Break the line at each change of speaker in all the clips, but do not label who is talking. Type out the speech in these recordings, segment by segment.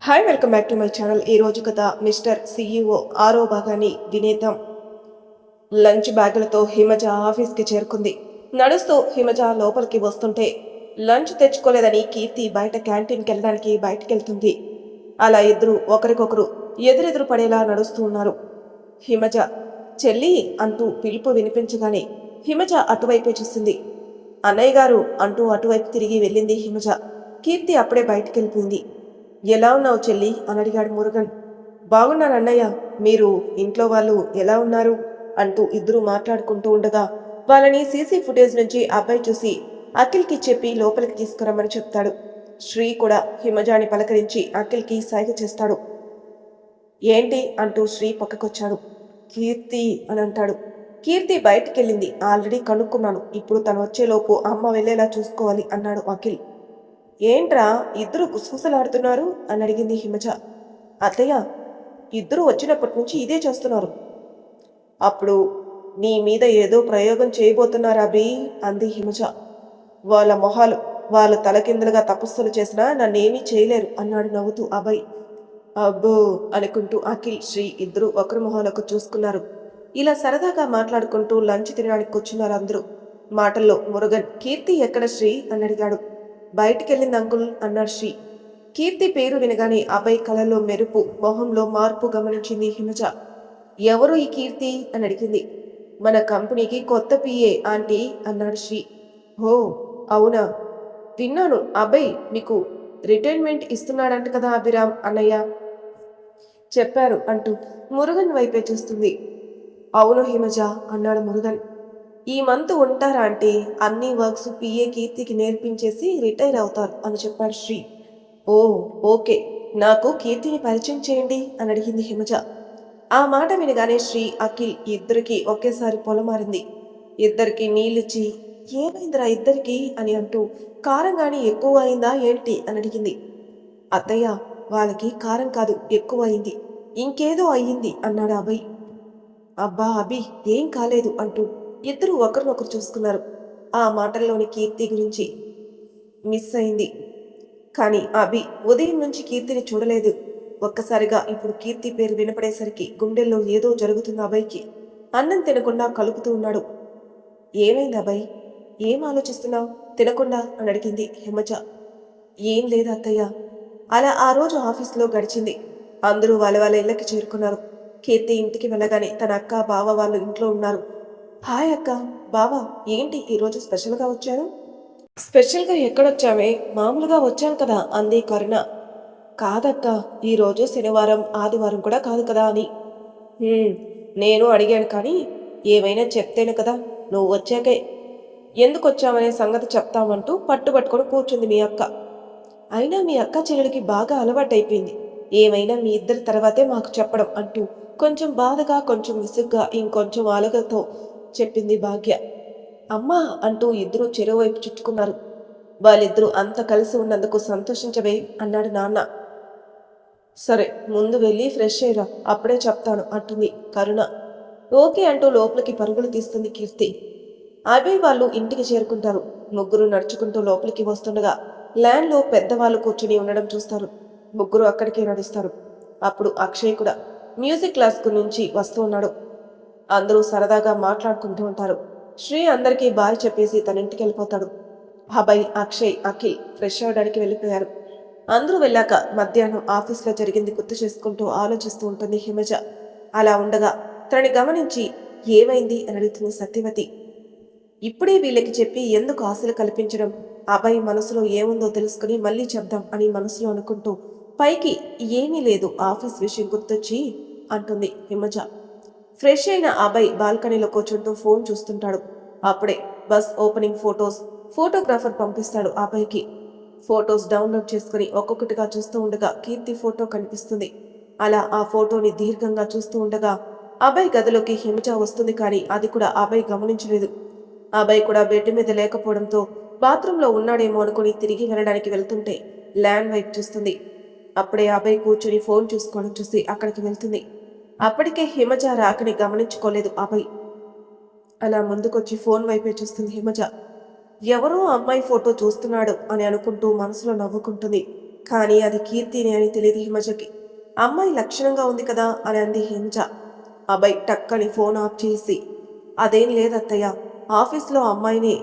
Hi welcome back to my channel. ఈ రోజు కథ మిస్టర్ సిఇఓ ఆరో భాగాన్ని వినేద్దాం. లంచ్ బ్యాగులతో హిమజ ఆఫీస్కి చేరుకుంది. నడుస్తూ హిమజ లోపలికి వస్తుంటే లంచ్ తెచ్చుకోలేదని కీర్తి బయట క్యాంటీన్కి వెళ్ళడానికి బయటకెళ్తుంది. అలా ఇద్దరు ఒకరికొకరు ఎదురెదురు పడేలా నడుస్తూ ఉన్నారు. హిమజ చెల్లి అంటూ పిలుపు వినిపించగానే హిమజ అటువైపే చూసింది. అన్నయ్య గారు అంటూ అటువైపు తిరిగి వెళ్ళింది హిమజ. కీర్తి అప్పుడే బయటకెళ్ళిపోయింది. ఎలా ఉన్నావు చెల్లి అని అడిగాడు మురుగన్. బాగున్నాను అన్నయ్య, మీరు ఇంట్లో వాళ్ళు ఎలా ఉన్నారు అంటూ ఇద్దరు మాట్లాడుకుంటూ ఉండగా వాళ్ళని సీసీ ఫుటేజ్ నుంచి అబ్బాయి చూసి అఖిల్కి చెప్పి లోపలికి తీసుకురమ్మని చెప్తాడు. శ్రీ కూడా హిమజాని పలకరించి అఖిల్కి సైగ చేస్తాడు. ఏంటి అంటూ శ్రీ పక్కకొచ్చాడు. కీర్తి అని అంటాడు. కీర్తి బయటికెళ్ళింది, ఆల్రెడీ కనుక్కున్నాను, ఇప్పుడు తను వచ్చేలోపు అమ్మ వెళ్ళేలా చూసుకోవాలి అన్నాడు అఖిల్. ఏంట్రా ఇద్దరు గుసగుసలాడుతున్నారు అని అడిగింది హిమజ. అత్తయ్య, ఇద్దరు వచ్చినప్పటి నుంచి ఇదే చేస్తున్నారు. అప్పుడు నీ మీద ఏదో ప్రయోగం చేయబోతున్నారా బీ అంది హిమజ. వాళ్ళ మొహాలు వాళ్ళ తలకిందులుగా తపస్సులు చేసినా నన్నేమీ చేయలేరు అన్నాడు నవ్వుతూ అభయ్. అబ్బో అనుకుంటూ అఖిల్ శ్రీ ఇద్దరు ఒకరి మొహాలకు చూసుకున్నారు. ఇలా సరదాగా మాట్లాడుకుంటూ లంచ్ తినడానికి కూర్చున్నారు అందరూ. మాటల్లో మురుగన్ కీర్తి ఎక్కడ శ్రీ అని అడిగాడు. బయటికెళ్ళింది అంకుల్ అన్నాడు శ్రీ. కీర్తి పేరు వినగానే అభయ్ కళలో మెరుపు, మొహంలో మార్పు గమనించింది హిమజ. ఎవరు ఈ కీర్తి అని అడిగింది. మన కంపెనీకి కొత్త పిఏ ఆంటీ అన్నాడు శ్రీ. ఓ అవునా, విన్నాను. అభయ్ మీకు రిటైర్మెంట్ ఇస్తున్నాడంట కదా అభిరామ్ అన్నయ్య చెప్పారు అంటూ మురుగన్ వైపే చూస్తుంది. అవును హిమజ అన్నాడు మురుగన్. ఈ మంత్ ఉంటారా అంటే అన్ని వర్క్స్ పిఏ కీర్తికి నేర్పించేసి రిటైర్ అవుతారు అని చెప్పాడు శ్రీ. ఓ ఓకే, నాకు కీర్తిని పరిచయం చేయండి అని అడిగింది హిమజ. ఆ మాట వినగానే శ్రీ అఖిల్ ఇద్దరికి ఒకేసారి పొలమారింది. ఇద్దరికి నీళ్ళిచ్చి ఏమైందిరా ఇద్దరికి అని అంటూ కారం గాని ఎక్కువ అయిందా ఏంటి అని అడిగింది. అత్తయ్య, వాళ్ళకి కారం కాదు ఎక్కువ అయింది, ఇంకేదో అయ్యింది అన్నాడు అభయ్. అబ్బా అభి, ఏం కాలేదు అంటూ ఇద్దరు ఒకరినొకరు చూసుకున్నారు. ఆ మాటల్లోని కీర్తి గురించి మిస్ అయింది. కానీ అభి ఉదయం నుంచి కీర్తిని చూడలేదు. ఒక్కసారిగా ఇప్పుడు కీర్తి పేరు వినపడేసరికి గుండెల్లో ఏదో జరుగుతుంది అభయ్కి. అన్నం తినకుండా కలుపుతూ ఉన్నాడు. ఏమైంది అభయ్, ఏం ఆలోచిస్తున్నావు తినకుండా అని అడిగింది హిమజ. ఏం లేదు అత్తయ్య. అలా ఆ రోజు ఆఫీస్లో గడిచింది. అందరూ వాళ్ళ ఇళ్ళకి చేరుకున్నారు. కీర్తి ఇంటికి వెళ్ళగానే తన అక్క బావ వాళ్ళు ఇంట్లో ఉన్నారు. హాయ్ అక్క, బావా, ఏంటి ఈరోజు స్పెషల్గా వచ్చారు? స్పెషల్గా ఎక్కడొచ్చామే, మామూలుగా వచ్చాను కదా అంది కరుణ. కాదక్క, ఈరోజు శనివారం ఆదివారం కూడా కాదు కదా అని. నేను అడిగాను కానీ ఏమైనా చెప్తేనే కదా, నువ్వు వచ్చాకే ఎందుకు వచ్చావనే సంగతి చెప్తామంటూ పట్టుబట్టుకొని కూర్చుంది మీ అక్క. అయినా మీ అక్క చెల్లెలికి బాగా అలవాటైపోయింది, ఏమైనా మీ ఇద్దరి తర్వాతే మాకు చెప్పడం అంటూ కొంచెం బాధగా కొంచెం విసుగ్గా ఇంకొంచెం అలగతో చెప్పింది భాగ్య. అమ్మా అంటూ ఇద్దరూ చెరువువైపు చుట్టుకున్నారు. వాళ్ళిద్దరూ అంత కలిసి ఉన్నందుకు సంతోషించవే అన్నాడు నాన్న. సరే, ముందు వెళ్ళి ఫ్రెష్ అయ్యరా, అప్పుడే చెప్తాను అంటుంది కరుణ. ఓకే అంటూ లోపలికి పరుగులు తీస్తుంది కీర్తి. అభయ్ వాళ్ళు ఇంటికి చేరుకుంటారు. ముగ్గురు నడుచుకుంటూ లోపలికి వస్తుండగా ల్యాండ్లో పెద్దవాళ్ళు కూర్చుని ఉండడం చూస్తారు. ముగ్గురు అక్కడికే నడుస్తారు. అప్పుడు అక్షయ్ కూడా మ్యూజిక్ క్లాస్కు నుంచి వస్తూ ఉన్నాడు. అందరూ సరదాగా మాట్లాడుకుంటూ ఉంటారు. శ్రీ అందరికీ బాయ్ చెప్పేసి తన ఇంటికి వెళ్ళిపోతాడు. అభయ్, అక్షయ్, అఖిల్ ఫ్రెష్ అవడానికి వెళ్ళిపోయారు. అందరూ వెళ్ళాక మధ్యాహ్నం ఆఫీస్లో జరిగింది గుర్తు చేసుకుంటూ ఆలోచిస్తూ ఉంటుంది హిమజ. అలా ఉండగా తనని గమనించి ఏమైంది అని అడుగుతుంది సత్యవతి. ఇప్పుడే వీళ్ళకి చెప్పి ఎందుకు ఆశలు కల్పించడం, అభయ్ మనసులో ఏముందో తెలుసుకుని మళ్ళీ చెప్దాం అని మనసులో అనుకుంటూ పైకి ఏమీ లేదు, ఆఫీస్ విషయం గుర్తొచ్చి అంటుంది హిమజ. ఫ్రెష్ అయిన అభయ్ బాల్కనీలో కూర్చుంటూ ఫోన్ చూస్తుంటాడు. అప్పుడే బస్ ఓపెనింగ్ ఫోటోగ్రాఫర్ పంపిస్తాడు అభయ్కి. ఫొటోస్ డౌన్లోడ్ చేసుకుని ఒక్కొక్కటిగా చూస్తూ ఉండగా కీర్తి ఫోటో కనిపిస్తుంది. అలా ఆ ఫోటోని దీర్ఘంగా చూస్తూ ఉండగా అభయ్ గదిలోకి హిమజ వస్తుంది. కానీ అది కూడా అభయ్ గమనించలేదు. అభయ్ కూడా బెడ్ మీద లేకపోవడంతో బాత్రూంలో ఉన్నాడేమో అనుకుని తిరిగి వెళ్ళడానికి వెళ్తుంటే ల్యాండ్ వైపు చూస్తుంది. అప్పుడే అభయ్ కూర్చుని ఫోన్ చూసుకోవడం చూసి అక్కడికి వెళ్తుంది. అప్పటికే హిమజ రాకని గమనించుకోలేదు అభయ్. అలా ముందుకొచ్చి ఫోన్ వైపే చూస్తుంది హిమజ. ఎవరో అమ్మాయి ఫోటో చూస్తున్నాడు అని అనుకుంటూ మనసులో నవ్వుకుంటుంది. కానీ అది కీర్తిని అని తెలియదు హిమజకి. అమ్మాయి లక్షణంగా ఉంది కదా అని అంది హిమజ. అబ్బాయి టక్కని ఫోన్ ఆఫ్ చేసి, అదేం లేదత్తయ్య, ఆఫీస్లో అమ్మాయినే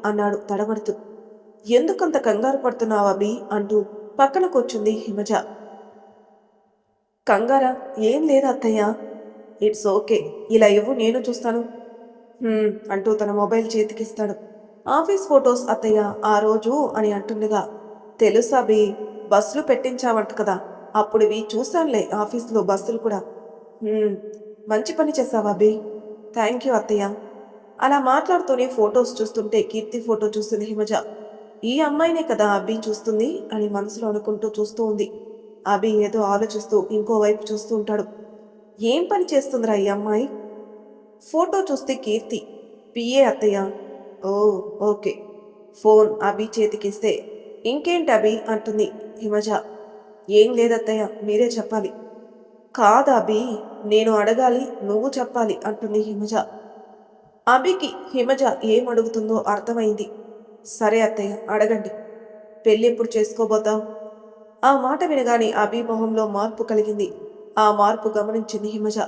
అన్నాడు తడబడుతూ. ఎందుకంత కంగారు పడుతున్నావు అభి అంటూ పక్కన కూర్చుంది హిమజ. కంగారా? ఏం లేదు అత్తయ్య. ఇట్స్ ఓకే, ఇలా ఇవ్వు నేను చూస్తాను అంటూ తన మొబైల్ చేతికిస్తాడు. ఆఫీస్ ఫొటోస్ అత్తయ్య ఆ రోజు అని అంటుండగా, తెలుసు అభి, బస్సులు పెట్టించావంట కదా, అప్పుడు ఇవి చూశానులే ఆఫీస్లో బస్సులు కూడా. మంచి పని చేసావా అభి. థ్యాంక్ యూ అత్తయ్య. అలా మాట్లాడుతూనే ఫొటోస్ చూస్తుంటే కీర్తి ఫోటో చూస్తుంది హిమజ. ఈ అమ్మాయినే కదా అభి చూస్తుంది అని మనసులో అనుకుంటూ చూస్తూ ఉంది. అభి ఏదో ఆలోచిస్తూ ఇంకోవైపు చూస్తూ ఉంటాడు. ఏం పని చేస్తుందిరా ఈ అమ్మాయి? ఫోటో చూస్తే కీర్తి. పిఏ అత్తయ్య. ఓ ఓకే. ఫోన్ అభి చేతికిస్తే, ఇంకేంటి అభి అంటుంది హిమజ. ఏం లేదత్తయ్య, మీరే చెప్పాలి. కాదు అభి, నేను అడగాలి, నువ్వు చెప్పాలి అంటుంది హిమజ. అభికి హిమజ ఏం అడుగుతుందో అర్థమైంది. సరే అత్తయ్య, అడగండి. పెళ్ళెప్పుడు చేసుకోబోతావు? ఆ మాట వినగానే అభి మొహంలో మార్పు కలిగింది. ఆ మార్పు గమనించింది హిమజ.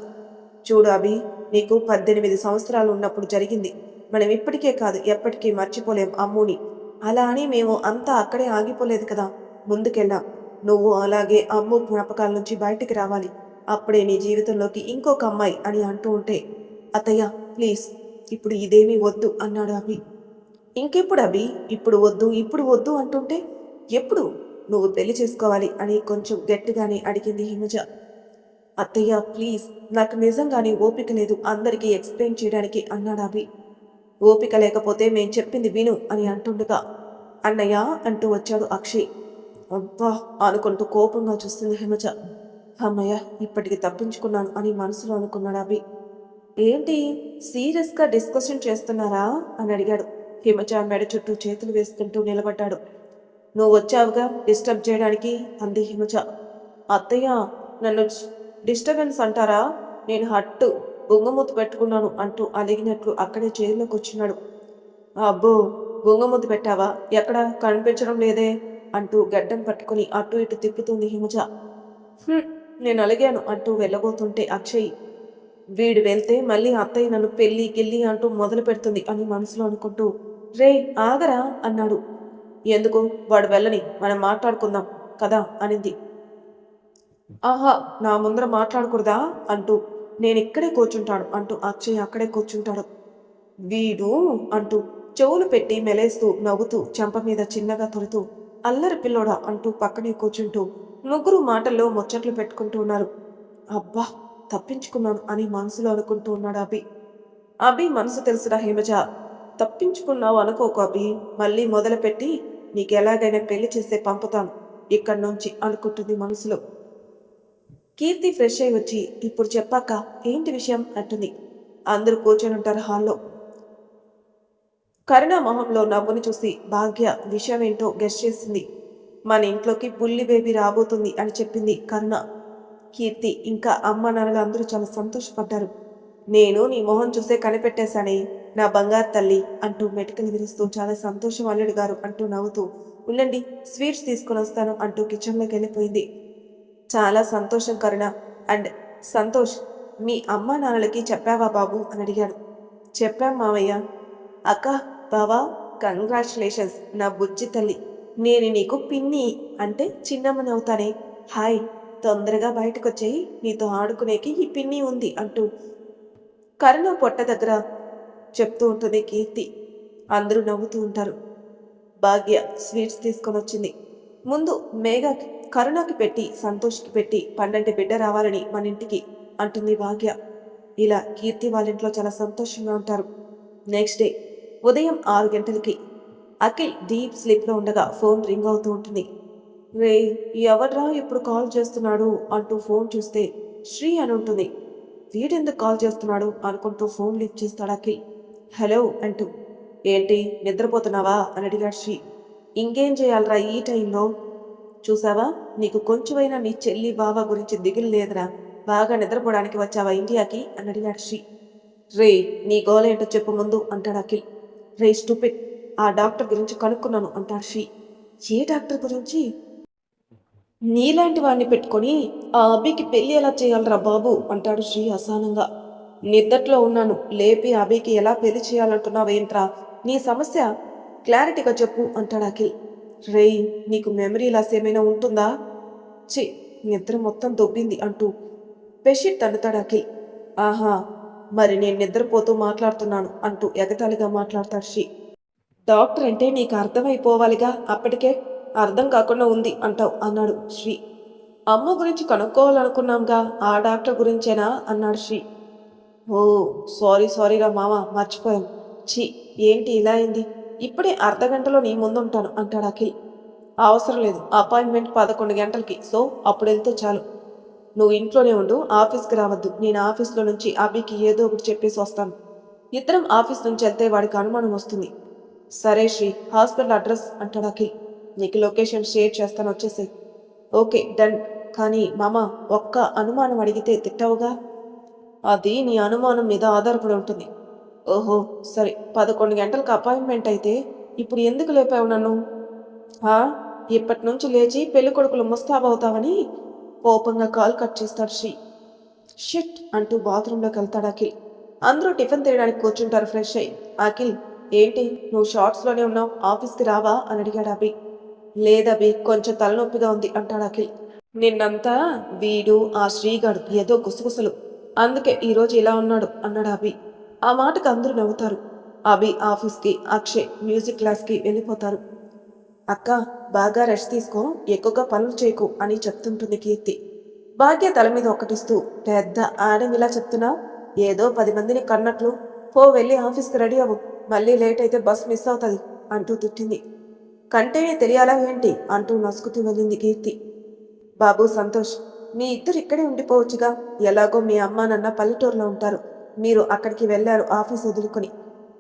చూడు అభి, నీకు 18 సంవత్సరాలు ఉన్నప్పుడు జరిగింది. మనం ఇప్పటికే కాదు ఎప్పటికీ మర్చిపోలేం అమ్ముని. అలా అని మేము అంతా అక్కడే ఆగిపోలేదు కదా, ముందుకెళ్ళాం. నువ్వు అలాగే అమ్ము జ్ఞాపకాల నుంచి బయటికి రావాలి. అప్పుడే నీ జీవితంలోకి ఇంకొక అమ్మాయి అని అంటూ ఉంటే, అత్తయ్య ప్లీజ్, ఇప్పుడు ఇదేమీ వద్దు అన్నాడు అభి. ఇంకెప్పుడు అభి? ఇప్పుడు వద్దు ఇప్పుడు వద్దు అంటుంటే ఎప్పుడు నువ్వు పెళ్లి చేసుకోవాలి అని కొంచెం గట్టిగానే అడిగింది హిమజ. అత్తయ్య ప్లీజ్, నాకు నిజంగానే ఓపిక లేదు అందరికీ ఎక్స్ప్లెయిన్ చేయడానికి అన్నాడు అభి. ఓపిక లేకపోతే మేం చెప్పింది విను అని అంటుండగా, అన్నయ్య అంటూ వచ్చాడు అక్షయ్. అబ్బా అనుకుంటూ కోపంగా చూస్తుంది హిమజ. అమ్మయ్య, ఇప్పటికి తప్పించుకున్నాను అని మనసులో అనుకున్నాడు అభి. ఏంటి సీరియస్గా డిస్కషన్ చేస్తున్నారా అని అడిగాడు. హిమజ మెడ చుట్టూ చేతులు వేసుకుంటూ నిలబడ్డాడు. నువ్వు వచ్చావుగా డిస్టర్బ్ చేయడానికి అంది హిమజ. అత్తయ్య, నన్ను డిస్టర్బెన్స్ అంటారా? నేను హట్టు బొంగమూతి పెట్టుకున్నాను అంటూ అలిగినట్లు అక్కడే చైర్లో కూర్చున్నాడు. అబ్బో, బొంగమూతి పెట్టావా? ఎక్కడ కనిపించడం లేదే అంటూ గడ్డం పట్టుకుని అటు ఇటు తిప్పుతుంది హిమజ. నేను అలిగాను అంటూ వెళ్ళబోతుంటే అక్షయ్, వీడు వెళ్తే మళ్ళీ అత్తయ్య నన్ను పెళ్ళి గిల్లి అంటూ మొదలు పెడుతుంది అని మనసులో అనుకుంటూ, రే ఆగరా అన్నాడు. ఎందుకు? వాడు వెళ్ళని, మనం మాట్లాడుకుందాం కదా అనింది. ఆహా, నా ముందర మాట్లాడకూడదా అంటూ, నేనిక్కడే కూర్చుంటాను అంటూ అక్షయ్ అక్కడే కూర్చుంటాడు. వీడు అంటూ చెవులు పెట్టి మెలేస్తూ నవ్వుతూ చెంప మీద చిన్నగా తొలుతూ, అల్లరి పిల్లోడా అంటూ పక్కనే కూర్చుంటూ ముగ్గురు మాటల్లో ముచ్చట్లు పెట్టుకుంటూ ఉన్నారు. అబ్బా, తప్పించుకున్నాను అని మనసులో అనుకుంటూ ఉన్నాడు అభి. అభి మనసు తెలుసురా హిమజ, తప్పించుకున్నావు అనుకోకు అభి, మళ్ళీ మొదలుపెట్టి నీకెలాగైనా పెళ్లి చేస్తే పంపుతాను ఇక్కడి నుంచి అనుకుంటుంది మనసులో. కీర్తి ఫ్రెష్ అయి వచ్చి, ఇప్పుడు చెప్పాక ఏంటి విషయం అంటుంది. అందరూ కూర్చొని ఉంటారు హాల్లో. కరుణ మొహంలో నవ్వుని చూసి భాగ్య విషయం ఏంటో గెస్ చేసింది. మన ఇంట్లోకి బుల్లి బేబీ రాబోతుంది అని చెప్పింది కరుణ. కీర్తి ఇంకా అమ్మ నాన్నలు అందరూ చాలా సంతోషపడ్డారు. నేను నీ మొహం చూసే కనిపెట్టేశానే నా బంగారు తల్లి అంటూ మెటికలు విరుస్తూ, చాలా సంతోషం అల్లుడు గారు అంటూ నవ్వుతూ, ఉండండి స్వీట్స్ తీసుకుని వస్తాను అంటూ కిచెన్లోకి వెళ్ళిపోయింది. చాలా సంతోషం కరుణ. అండ్ సంతోష్, మీ అమ్మ నాన్నలకి చెప్పావా బాబు అని అడిగాడు. చెప్పాం మావయ్య. అక్క, బావా, కంగ్రాచులేషన్స్ నా బుజ్జి తల్లి. నేను నీకు పిన్ని అంటే చిన్నమ్మని అవుతానే. హాయ్, తొందరగా బయటకొచ్చేయి, నీతో ఆడుకునేకి ఈ పిన్ని ఉంది అంటూ కరుణ పొట్ట దగ్గర చెప్తూ ఉంటుంది కీర్తి. అందరూ నవ్వుతూ ఉంటారు. భాగ్య స్వీట్స్ తీసుకొని వచ్చింది. ముందు మేఘకి కరుణకి పెట్టి సంతోష్కి పెట్టి 12 బిడ్డ రావాలని మన ఇంటికి అంటుంది భాగ్య. ఇలా కీర్తి వాళ్ళ ఇంట్లో చాలా సంతోషంగా ఉంటారు. నెక్స్ట్ డే ఉదయం 6 గంటలకి అఖిల్ డీప్ స్లీప్లో ఉండగా ఫోన్ రింగ్ అవుతూ ఉంటుంది. రే, ఎవడ్రా ఇప్పుడు కాల్ చేస్తున్నాడు అంటూ ఫోన్ చూస్తే శ్రీ అని ఉంటుంది. వీడెందుకు కాల్ చేస్తున్నాడు అనుకుంటూ ఫోన్ లిఫ్ట్ చేస్తాడు అఖిల్. హలో అంటూ. ఏంటి నిద్రపోతున్నావా అని అడిగాడు శ్రీ. ఇంకేం చేయాలరా ఈ టైంలో? చూసావా, నీకు కొంచెమైనా నీ చెల్లి బావ గురించి దిగులు లేదురా, బాగా నిద్రపోవడానికి వచ్చావా ఇండియాకి అని అడిగాడు శ్రీ. రే, నీ గోల ఏంటో చెప్పు ముందు అంటాడు అఖిల్. రే స్టూపిడ్, ఆ డాక్టర్ గురించి కనుక్కున్నాను అంటాడు శ్రీ. ఏ డాక్టర్ గురించి? నీలాంటి వాడిని పెట్టుకొని ఆ అభికి పెళ్లి ఎలా చేయాలరా బాబు అంటాడు శ్రీ అసహనంగా. నిద్దట్లో ఉన్నాను, లేపి అభికి ఎలా పెళ్లి చేయాలంటున్నావేంట్రా? నీ సమస్య క్లారిటీగా చెప్పు అంటాడు అఖిల్. రేయ్, నీకు మెమరీ లాస్ ఏమైనా ఉంటుందా? ఛీ, నిద్ర మొత్తం దొబ్బింది అంటూ బెడ్షీట్ తన్నుతాడు అఖిల్. ఆహా, మరి నేను నిద్రపోతూ మాట్లాడుతున్నాను అంటూ ఎగతాళిగా మాట్లాడతాడు శ్రీ. డాక్టర్ అంటే నీకు అర్థమైపోవాలిగా, అప్పటికే అర్థం కాకుండా ఉంది అంటావు అన్నాడు శ్రీ. అమ్మ గురించి కనుక్కోవాలనుకున్నాంగా, ఆ డాక్టర్ గురించేనా అన్నాడు శ్రీ. ఓ, సారీరా మామ, మర్చిపోయాను. ఛీ, ఏంటి ఇలా అయింది? ఇప్పుడే అర్ధగంటలో నీ ముందుంటాను అంటాడు అఖిల్. అవసరం లేదు, అపాయింట్మెంట్ 11 గంటలకి, సో అప్పుడు వెళ్తే చాలు. నువ్వు ఇంట్లోనే ఉండు, ఆఫీస్కి రావద్దు. నేను ఆఫీస్లో నుంచి అభికి ఏదో ఒకటి చెప్పేసి వస్తాను. ఇద్దరం ఆఫీస్ నుంచి వెళ్తే వాడికి అనుమానం వస్తుంది. సరే శ్రీ, హాస్పిటల్ అడ్రస్ అంటాడు అఖిల్. నీకు లొకేషన్ షేర్ చేస్తాను, వచ్చేసాయి. Okay, done. కానీ మామ, ఒక్క అనుమానం అడిగితే తిట్టవుగా? అది నీ అనుమానం మీద ఆధారపడి ఉంటుంది. ఓహో, సరే. 11 గంటలకు అపాయింట్మెంట్ అయితే ఇప్పుడు ఎందుకు లేపావు నన్ను? హా, ఇప్పటి నుంచి లేచి పెళ్లి కొడుకులు ముస్తాబవుతావని కోపంగా కాల్ కట్ చేస్తాడు శ్రీ. షిట్ అంటూ బాత్రూంలోకి వెళ్తాడు అఖిల్. అందరూ టిఫిన్ తినడానికి కూర్చుంటారు ఫ్రెష్ అయ్యి. అఖిల్, ఏంటి నువ్వు షార్ట్స్లోనే ఉన్నావు, ఆఫీస్కి రావా అని అడిగాడు అభి. లేదభి, కొంచెం తలనొప్పిగా ఉంది అంటాడు అఖిల్. నిన్నంతా వీడు ఆ శ్రీగాడు ఏదో గుసగుసలు, అందుకే ఈరోజు ఇలా ఉన్నాడు అన్నాడు అభి. ఆ మాటకు అందరూ నవ్వుతారు. అభి ఆఫీస్కి, అక్షయ్ మ్యూజిక్ క్లాస్కి వెళ్ళిపోతారు. అక్క, బాగా రెస్ట్ తీసుకో, ఎక్కువగా పనులు చేయకు అని చెప్తుంటుంది కీర్తి. భాగ్య తల మీద ఒకటిస్తూ, పెద్ద ఆడమిలా చెప్తున్నా, ఏదో 10 మందిని కన్నట్లు. పో, వెళ్ళి ఆఫీస్కి రెడీ అవ్వు, మళ్ళీ లేట్ అయితే బస్ మిస్ అవుతుంది అంటూ తిట్టింది. కంటేనే తెలియాలా ఏంటి అంటూ నసుకుతూ వెళ్ళింది కీర్తి. బాబు సంతోష్, మీ ఇద్దరు ఇక్కడే ఉండిపోవచ్చుగా, ఎలాగో మీ అమ్మ నాన్న పల్లెటూరులో ఉంటారు, మీరు అక్కడికి వెళ్ళారు ఆఫీస్ వదులుకొని.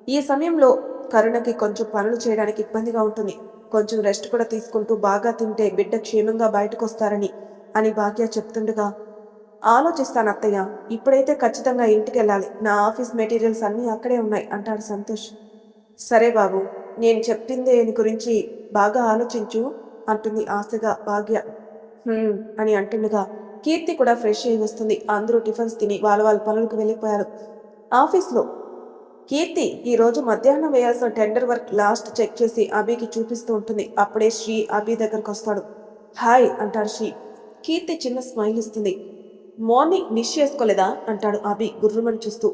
ఈ సమయంలో కరుణకి కొంచెం పనులు చేయడానికి ఇబ్బందిగా ఉంటుంది. కొంచెం రెస్ట్ కూడా తీసుకుంటూ బాగా తింటే బిడ్డ క్షేమంగా బయటకు వస్తారని అని భాగ్య చెప్తుండగా, ఆలోచిస్తాను అత్తయ్య, ఇప్పుడైతే ఖచ్చితంగా ఇంటికి వెళ్ళాలి, నా ఆఫీస్ మెటీరియల్స్ అన్నీ అక్కడే ఉన్నాయి అంటాడు సంతోష్. సరే బాబు, నేను చెప్పింది దేని గురించి బాగా ఆలోచించు అంటుంది ఆశగా భాగ్య. అని అంటుండగా కీర్తి కూడా ఫ్రెష్ అయి వస్తుంది. అందరూ టిఫిన్స్ తిని వాళ్ళ పనులకు వెళ్ళిపోయారు. ఆఫీస్లో కీర్తి ఈరోజు మధ్యాహ్నం వేయాల్సిన టెండర్ వర్క్ లాస్ట్ చెక్ చేసి అభికి చూపిస్తూ ఉంటుంది. అప్పుడే శ్రీ అభి దగ్గరకు వస్తాడు. హాయ్ అంటాడు శ్రీ. కీర్తి చిన్న స్మైల్ ఇస్తుంది. మార్నింగ్ మిస్ చేసుకోలేదా అంటాడు అభి గుర్రుమని చూస్తూ.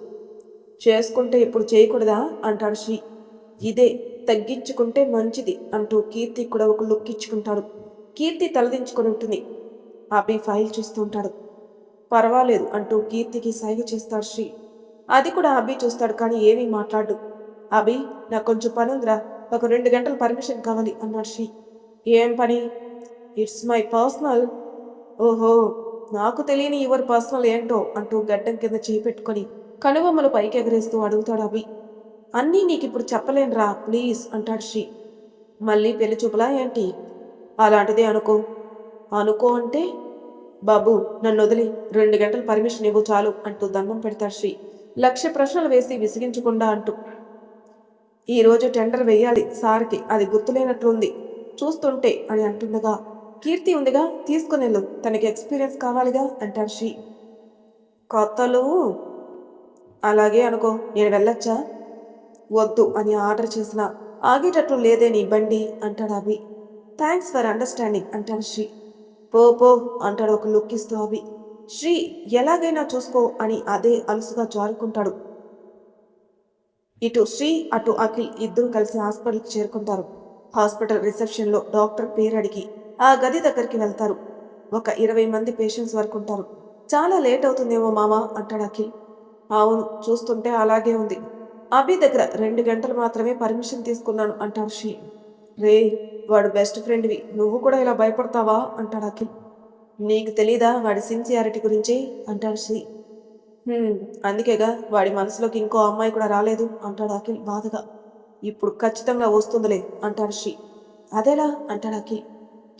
చేసుకుంటే ఇప్పుడు చేయకూడదా అంటాడు శ్రీ. ఇదే తగ్గించుకుంటే మంచిది అంటూ కీర్తి కూడా ఒక లుక్ ఇచ్చుకుంటాడు. కీర్తి తలదించుకొని ఉంటుంది. అభి ఫైల్ చూస్తూ ఉంటాడు. పర్వాలేదు అంటూ కీర్తికి సైగ చేస్తాడు శ్రీ. అది కూడా అభి చూస్తాడు, కానీ ఏమీ మాట్లాడు. అభి, నాకు కొంచెం పని ఉందిరా, ఒక 2 గంటల పర్మిషన్ కావాలి అన్నాడు శ్రీ. ఏం పని? It's my personal. ఓహో, నాకు తెలియని యువర్ పర్సనల్ ఏంటో అంటూ గడ్డం కింద చేయి పెట్టుకొని కనుబొమ్మలు పైకి ఎగరేస్తూ అడుగుతాడు అభి. అన్నీ నీకిప్పుడు చెప్పలేనురా, ప్లీజ్ అంటాడు శ్రీ. మళ్ళీ పెళ్లి చూపులా ఏంటి? అలాంటిదే అనుకో. అనుకో అంటే? బాబు, నన్ను వదిలి 2 గంటల పర్మిషన్ ఇవ్వు చాలు అంటూ దండం పెడతాడు శ్రీ 1,00,000 ప్రశ్నలు వేసి విసిగించకుండా అంటూ. ఈరోజు టెండర్ వేయాలి సార్కి, అది గుర్తులేనట్లుంది చూస్తుంటే అని అంటుండగా, కీర్తి ఉందిగా, తీసుకునేళ్ళు, తనకి ఎక్స్పీరియన్స్ కావాలిగా అంటాడు శ్రీ. కొత్తలు అలాగే అనుకో, నేను వెళ్ళొచ్చా? వద్దు అని ఆర్డర్ చేసిన ఆగేటట్లు లేదే నీ బండి అంటాడు అభి. థ్యాంక్స్ ఫర్ అండర్స్టాండింగ్ అంటాడు శ్రీ. పో పో అంటాడు ఒక లుక్ ఇస్తూ అభి. శ్రీ ఎలాగైనా చూసుకో అని అదే అలుసుగా జారుకుంటాడు. ఇటు శ్రీ అటు అఖిల్ ఇద్దరు కలిసి హాస్పిటల్కి చేరుకుంటారు. హాస్పిటల్ రిసెప్షన్లో డాక్టర్ పేరు అడిగి ఆ గది దగ్గరికి వెళ్తారు. ఒక 20 మంది పేషెంట్స్ వరకు ఉంటారు. చాలా లేట్ అవుతుందేమో మామా అంటాడు అఖిల్. అవును, చూస్తుంటే అలాగే ఉంది. అభి దగ్గర 2 గంటలు మాత్రమే పర్మిషన్ తీసుకున్నాను అంటాడు శ్రీ. రే, వాడు బెస్ట్ ఫ్రెండ్వి, నువ్వు కూడా ఇలా భయపడతావా అంటాడు అఖిల్. నీకు తెలీదా వాడి సిన్సియారిటీ గురించి అంటాడు శ్రీ. అందుకేగా వాడి మనసులోకి ఇంకో అమ్మాయి కూడా రాలేదు అంటాడు అఖిల్ బాధగా. ఇప్పుడు ఖచ్చితంగా వస్తుందిలే అంటాడు శ్రీ. అదేలా అంటాడు అఖిల్.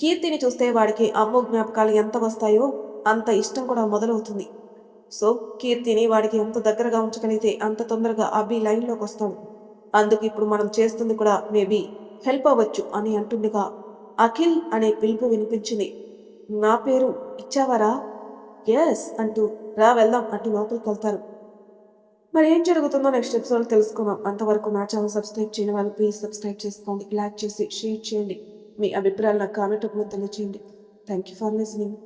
కీర్తిని చూస్తే వాడికి అమ్మో జ్ఞాపకాలు ఎంత వస్తాయో అంత ఇష్టం కూడా మొదలవుతుంది. సో కీర్తిని వాడికి ఎంత దగ్గరగా ఉంచగలిగితే అంత తొందరగా అభి లైన్లోకి వస్తాడు. అందుకు ఇప్పుడు మనం చేస్తుంది కూడా మేబీ హెల్ప్ అవ్వచ్చు అని అంటుండగా అఖిల్ అనే పిలుపు వినిపించింది. నా పేరు ఇచ్చావరా? ఎస్ అంటూ రా వెళ్దాం అంటూ లోపలికి వెళ్తారు. మరి ఏం జరుగుతుందో నెక్స్ట్ ఎపిసోడ్ తెలుసుకుందాం. అంతవరకు నా ఛానల్ సబ్స్క్రైబ్ చేయని వాళ్ళు ప్లీజ్ సబ్స్క్రైబ్ చేసుకోండి, లైక్ చేసి షేర్ చేయండి, మీ అభిప్రాయాలు నాకు కామెంట్ రూపంలో తెలియచేయండి. Thank you for listening.